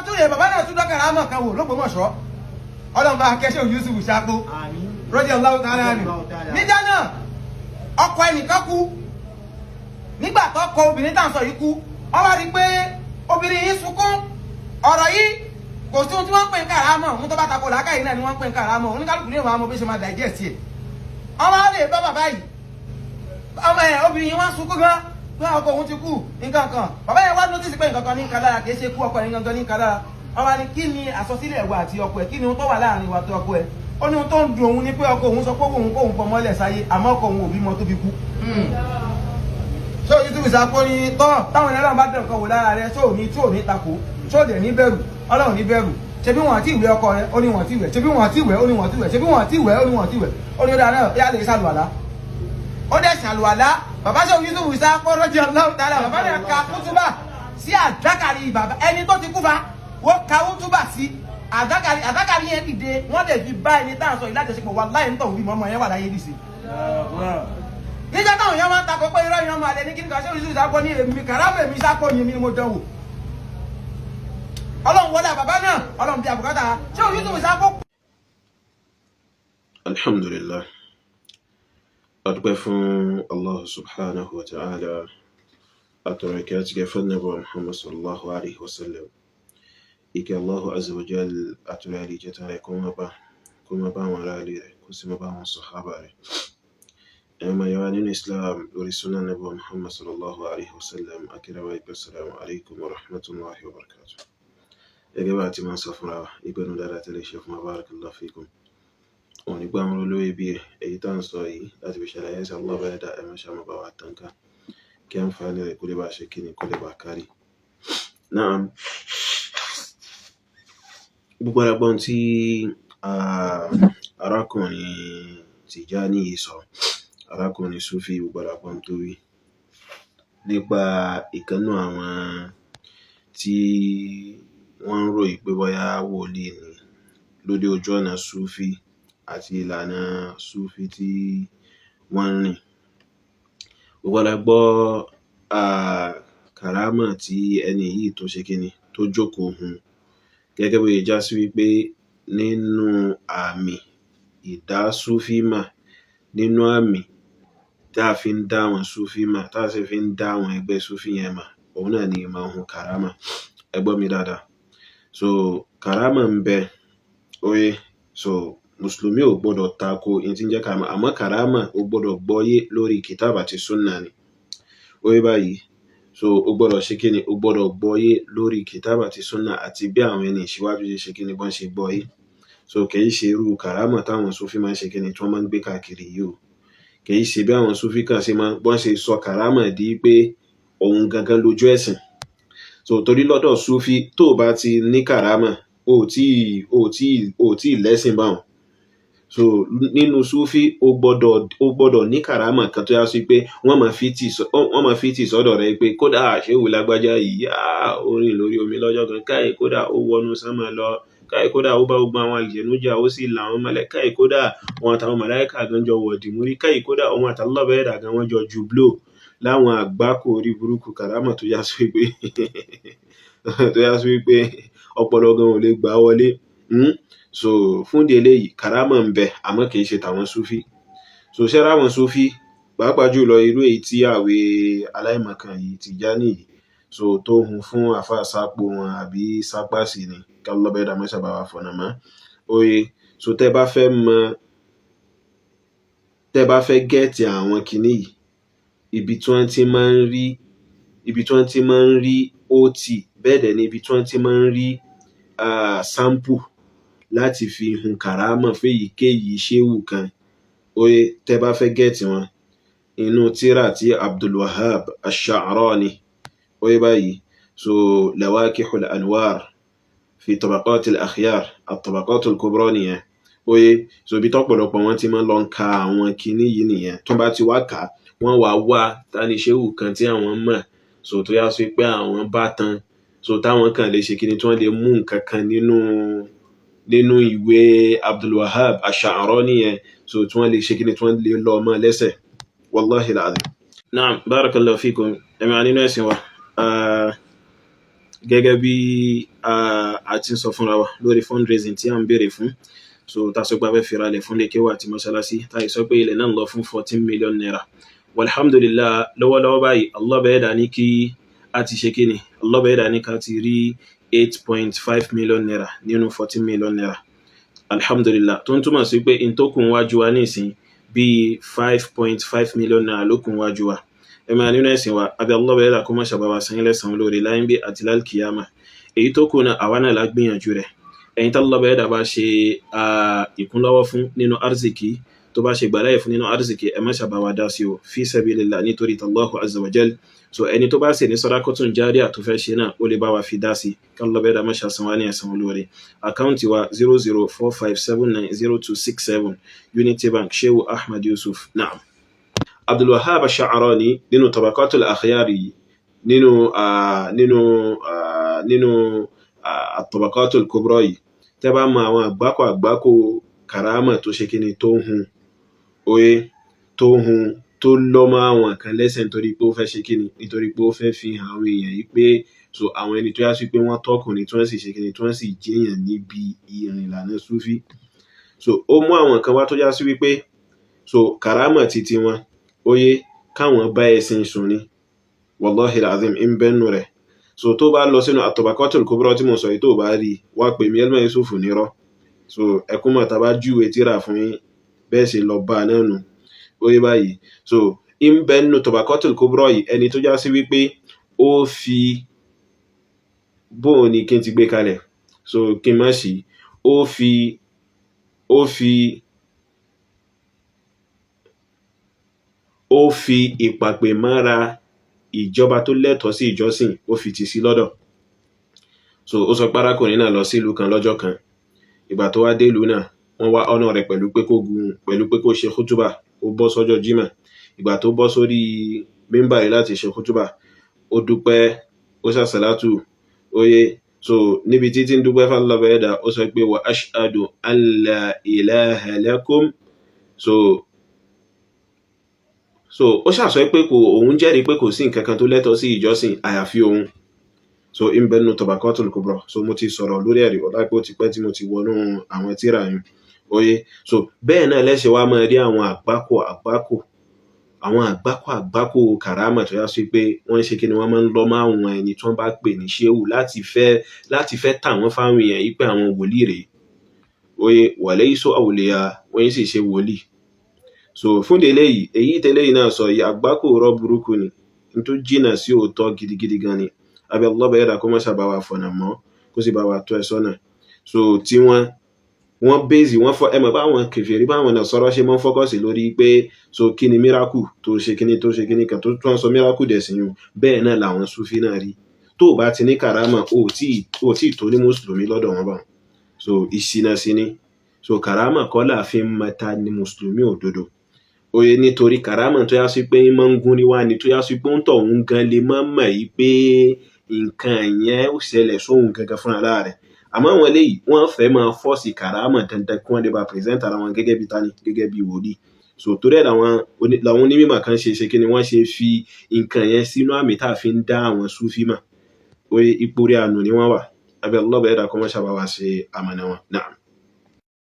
tún lè bàbá náà tún dọ́kàrà àmọ̀ kan wò l'Ógbómọ̀ṣọ́ ọlọ́run bá kẹ́sẹ́ Yusuf Ṣàpó radiyallahu ta'ala anhu. níjà náà ọkọ ẹnìkan kú nígbà tó kọ obìnrin tá à ń sọ yìí kú wọ́n wá rí pé obìnrin yìí sunkún ọ̀rọ̀ yìí kò sí ohun tí wọ́n ń pè ń kàrámọ̀ ohun tó bá tako làákàyè náà ni wọ́n ń pè ń kàrámọ̀ oníkálùkù ní ìwọ̀n àwọn bí ṣe máa digest ẹ̀ ọmọ lè bá bàbá yìí ọmọ ẹ̀ obìnrin yìí wọ́n sunkún gan pé ọkọ òun ti kú nǹkan kan bàbá yẹn wá notice pé nǹkan kan ní nǹkan lára kì í ṣe kú ọkọ ẹ̀ nǹkan ní nǹkan lára ọba ni kí ni àsọsílẹ̀ ẹ̀wọ̀ àti ọkọ ẹ̀ kí ni ohun tó wà láàrin ìwà àti ọkọ ẹ̀ ó ní ohun tó ń dùn òun ni pé ọkọ òun sọ pé òun kóun pọ̀ mọ́lẹ̀ sáyé àmọ́ ọkọ òun ò bímọ tó fi kú. ṣé Yusuf Ṣàpó ni tọ́ táwọn ènìyàn náà bá dẹ̀ nǹkan wò lára rẹ ṣó ní tí ò ní takò ṣó dẹ̀ ní bẹ̀rù ọlọ́run ní bẹ̀rù ṣebí wọn àti ìwé ọkọ rẹ ó ní wọn àti ìwẹ̀ ṣebí wọn àti ìwẹ̀ ó ní wọn àti ìwẹ̀ ṣebí wọn àti ìwẹ̀ ó ní wọn àti ìwẹ̀ ó ní ó dáa náà yá lè ṣàlùwàlá ó dẹ̀ ṣàlùwàlá bàbá ṣe Yusuf Ṣàpó radiyallahu ta'ala bàbá náà ka kútúbà sí àdákàrí bàbá ẹni tó ti kú fa wọ́n ka kútúbà sí àdákàrí yẹn dìde wọ́n lè fi bá ẹni tá à ń sọ yìí láti ṣepọ̀ wà láì ń tọ̀ wí mọ́mọ́ yẹn wà láyé dì sí. nígbà táwọn èèyàn máa ń takọ pé irọ́ ìran máa lẹ ní kí ni kà ṣe Yusuf Ṣàpó ní èmi kàrámù èmi Ṣàpó ni èmi ni mo dán wò ọlọ́run wọlé bàbá náà ọlọ́run bí àbùkátà ṣé Yusuf Ṣàpó. alhamdulillah adúpẹ́ fún Allah subhanahu wa ta'ala àtọ̀rọ̀ ìkẹ́ àti gẹ̀fẹ́ nàbọ̀ Muhammad sallallahu alaihi wasallam ìkẹ́ Allahu azza wa jal àtọ̀rọ̀ àríjẹta rẹ̀ kó má bá wọn ará rẹ̀ kó sì má bá wọn sàhábà rẹ̀ ẹ̀mà yàwá nínú Islam lórí sunnah nàbọ̀ Muhammad sallallahu alaihi wasallam akírawa ìpẹ́ assalamu alaikum wa rahmatullahi wa barakatuh. Gẹ́gẹ́ bá ti máa sọ fúnra wa ìgbẹ́nu dáadáa tẹ́lẹ̀ ṣe fún barakallahu fikum òun nígbà wọn olówó bí èyí tá ń sọ yìí láti fi ṣàlàyé sí Allah bá ẹ̀dá ẹ̀mọ́ ṣàmà bá wa tánká kí a ń fa ní rẹ̀ kó lè bá ṣe kíni kó lè bá kárí. Náà gbogbo arágbọ́n tí arákùnrin Tijani yìí sọ arákùnrin Sufi gbogbo arágbọ́n tó wí nípa ìkànnù àwọn tí wọ́n ń ròyìn pé bóyá wòlíì ni lórí ojú ọ̀nà Sufi àti ìlànà Sufi tí wọ́n ń rìn. Gbogbo la gbọ́ kàrámà tí ẹni yìí tó ṣe kíni tó jókòó hun gẹ́gẹ́ bí ìjà sí wípé nínú àmì ìdá Sufi mà nínú àmì tá a fi ń dá àwọn Sufi mà tá a sì fi ń dá àwọn ẹgbẹ́ Sufi yẹn mà òun náà ni ìmọ̀ ohun kàrámà ẹ gbọ́ mi dáadáa. So kàrámà ń bẹ oye so mùsùlùmí ò gbọ́dọ̀ tako in tí ń jẹ́ kàrámà àmọ́ kàrámà ó gbọ́dọ̀ gbọ́yé lórí kìtàbà àti súnnà ni oye báyìí so ó gbọ́dọ̀ ṣe kíni ó gbọ́dọ̀ gbọ́yé lórí kìtàbà àti súnnà àti bí àwọn ẹni ìṣíwájú ṣe kíni bọ́n ṣe gbọ́yé so kìí ṣe irú kàrámà táwọn Sufi máa ń ṣe kíni tí wọ́n máa ń gbé káàkiri yìí o kìí ṣe bí àwọn Sufi kan ṣe máa bọ́n ṣe sọ kàrámà di pé òun gangan lójú ẹ̀sìn so torí lọ́dọ̀ Sufi tó bá ti ní kàrámà ó tí lẹ́sìn báwọn so nínú Sufi ó gbọ́dọ̀ ní kàrámà kan tó yá sí pé wọ́n máa fi tì sọ́dọ̀ rẹ̀ pé kódà ṣéwù lágbájá yìí ó rìn lórí omi lọ́jọ́ kan káì kódà ó wọnú sánmà lọ káì kódà ó bá gbogbo àwọn àlùjànnú jà ó sì làwọn mọ́lẹ̀ káì kódà wọn àtàwọn màláíkà gan jọ wọ̀dì múrí káì kódà òun àtàlọ́ bẹ́ẹ̀ dà gan wọ́n jọ ju blow láwọn àgbákò orí burúkú kàrámà tó yá sí wípé ọpọlọ gan ò lè gbà wọlé so fún di eléyìí kàrámà ń bẹ àmọ́ kìí ṣe tàwọn Sufi so ṣẹ́ra àwọn Sufi pàápàá jùlọ irú èyí tí àwẹ̀ aláìmọ̀kan yìí Tijani yìí so tó hun fún àfáà Ṣàpó wọn àbí Ṣàpàsì ni kálọ́bẹ̀ẹ́dà mọ́ṣàbà wà fọ̀nà mọ́ oye so tẹ́ bá fẹ́ gẹ́ẹ̀tì àwọn kinní yìí ibi tí wọ́n ti máa ń rí ot bẹ́ẹ̀ dẹ̀ ni ibi tí wọ́n ti máa ń rí sample láti fi hun kàrámà fèyíkéyìí ṣéwù kan oye tẹ́ bá fẹ́ gẹ́ẹ̀tì wọn inú tírà tí Abdul Wahhab Ash-Sha'rani oye báyìí so Lawaqihul Anwar fi Tabaqatil Akhyar at-Tabaqatul Kubra nìyẹn oye so bí tọ́pọ̀lọpọ̀ wọn ti máa ń lọ ka àwọn kinní yìí nìyẹn tó bá ti wá kà wọ́n wá tani ṣéwù kan tí àwọn mọ̀ so tó yá sí pé àwọn bá tán so táwọn kan lè ṣe kíni tí wọ́n lè mú nǹkan kan nínú ìwé Abdul Wahhab Ash-Sha'rani yẹn so tí wọ́n lè ṣe kíni tí wọ́n lè lọ mọ́ lẹ́sẹ̀ wallahi al-azim. Naam barakallahu fikum ẹ̀mí nínú ẹ̀sìn wa gẹ́gẹ́ bí a ti ń sọ fúnra wa lórí fundraising tí a ń béèrè fún, so tá sọ pé a fẹ́ fi ralẹ̀ fún lékewà àti mọ́ṣáláṣí tá sọ pé ilẹ̀ náà lọ fún 14 million naira. Walhamdulillah, lọ́wọ́lọ́wọ́ báyìí Allah bá ẹ̀dá ní kí a ti ṣe kíni, Allah bá ẹ̀dá ní ká ti rí 8.5 million naira nínú 14 million naira. Alhamdulillah, tó ń túmọ̀ sí pé in tó kún wájú wa nísìn bí 5.5 million naira ló kún wájú wa. Ẹ máa nínú ẹ̀sìn wa, àbí Allah bá ẹ̀dá kó má ṣàbáwá san ilẹ̀san lórí láyé bí àti lálkìyàmà. Èyí tó kún náà àwa náà la gbìyànjú rẹ̀. Ẹ̀yin tí Allah bá ẹ̀dá bá ṣe ìkúnlọ́wọ́ fún nínú arziki, tó bá ṣe gbàláyè fún nínú arziki, ẹ má ṣàbáwá dá sí o fi sabilillah nítorí Allahu azza wa jal. So ẹni tó bá ṣe ní sadaqatun jariyah tó fẹ́ ṣe náà ó lè bá wa fi dá sí, kí Allah bá ẹ̀dá má ṣàsan wá ní ẹ̀san olóore. Àkáǹtì wa 0045790267 Unity Bank Shehu Ahmad Yusuf. Naam. Abdul Wahhab Ash-Sha'rani nínú Tabaqatul Akhyari nínú At-Tabaqatul Kubra yìí, tẹ́ bá mọ àwọn àgbákò karama tó ṣe kíni tó hun tó lọ́mọ àwọn kan lẹ́sẹ̀ nítorí pé ó fẹ́ ṣe kíni, nítorí pé ó fẹ́ fi hàn àwọn èèyàn yìí pé so àwọn ẹni tó yá sí pé wọ́n tọkùnrin tí wọ́n sì ṣe kíni tí wọ́n sì jẹ́yàn níbi ìrìn ìlànà Sufi. So ó mú àwọn kan wá tó yá sí wípé so karama títí wọn káwọn bá ẹ̀sìn sùn ni, wallahi alazim ń bẹ́nu rẹ̀. So tó bá lọ sínú At-Tabaqatul Kubra tí mo sọ yìí tó bá rí wá pè mí Elman Yusuf nírọ́. So ẹkún mọ̀ tá bá júwe tíra fún yín bẹ́ẹ̀ sì lọ bá náà nù báyìí. So ń bẹ́nu Tabaqatul Kubra yìí ẹni tó já sí wípé ó fi bóun ni kí n ti gbé kalẹ̀, so kí n má sí ó fi ìpàpè mára ìjọba tó lẹ́tọ̀ọ́ sí ìjọsìn ó fi tì sí lọ́dọ̀. So ó sọ párákùnrin náà lọ sí ìlú kan lọ́jọ́ kan. Ìgbà tó wá dé ìlú náà, wọ́n wá ọ̀nà rẹ̀ pẹ̀lú pé kó ṣe kútúbà, ó bọ́ sọ́jọ́ jímọ̀. Ìgbà tó bọ́ sórí mímbàrí láti ṣe kútúbà, ó dúpẹ́, ó ṣàṣàlátù, so níbi títí ń dúpẹ́ fún Allah bá ẹ̀dá, ó sọ pé wa ashhadu an la ilaha lakum. So ó ṣàṣọ pé òun jẹ́rìí pé kò sí nǹkan kan tó lẹ́tọ̀ọ́ sí ìjọsìn àyàfi òun. So ń bẹ nínú Tabaqatul Kubra. So mo ti sọ̀rọ̀ lórí ẹ̀rí ọ̀dá pé ó ti pẹ́ tí mo ti wọnú àwọn tírà yìí. So bẹ́ẹ̀ náà lẹ́sẹ̀ wá máa rí àwọn àgbákò karama tó yá sí pé wọ́n ṣe kí ni wọ́n máa ń lọ mọ́ àwọn ẹni tí wọ́n bá pè ní ṣéhù láti fẹ́ tà wọ́n fáwọn èèyàn yìí pé àwọn wòlíì rèé. Walaysu awliya, wọ́n sì ṣe wòlíì. So fún eléyìí, èyí tẹ́lẹ̀ náà sọ yìí àgbákò rọ burúkú ni, n tó jìnnà sí òótọ́ gidigidi gan ni. Àbí Allah bá ẹ̀dá kó má ṣàbá wa fọ̀nà mọ́, kó sì bá wa tọ́ ẹ sọ́nà. So tí wọ́n bèzì wọ́n fọ́ ẹmọ̀ báwọn kèfèrí báwọn náà sọ̀rọ̀ ṣe mọ́ fọ́kọ̀sì lórí pé so kí ni miracle tó ṣe kíní kan tó tún sọ miracle dẹ̀ sí yun, bẹ́ẹ̀ náà làwọn Sufi náà rí. Tó bá ti ní karama ó tí tó ní mùsùlùmí lọ́dọ̀ wọn bá. So ìṣìnà sí ni. So karama kọ́ là fi ń mata ní mùsùlùmí òdodo. Nítorí karama tó yá sí pé ń máa ń gún ní wá ni, tó yá sí pé ń tọ̀ ń gan lè má mọ̀ yí pé nǹkan yẹn ó ṣẹlẹ̀ sóhun gangan fúnra rẹ̀. Àmọ́ àwọn eléyìí wọ́n fẹ́ máa fọ́ọ̀sì karama dandan kí wọ́n lè bá present ara wọn gẹ́gẹ́ bí tani, gẹ́gẹ́ bí wòlíì. So torí ẹ̀ làwọn onímọ̀ kan ṣe kí ni wọ́n ṣe fi nǹkan yẹn sínú àmì tá a fi ń dá àwọn Sufi mà. Ipò rí àánú ni wọ́n wà. Àbí Allah bá ẹ̀dá kó má ṣàbá wa ṣe àmàna wọn. Naam.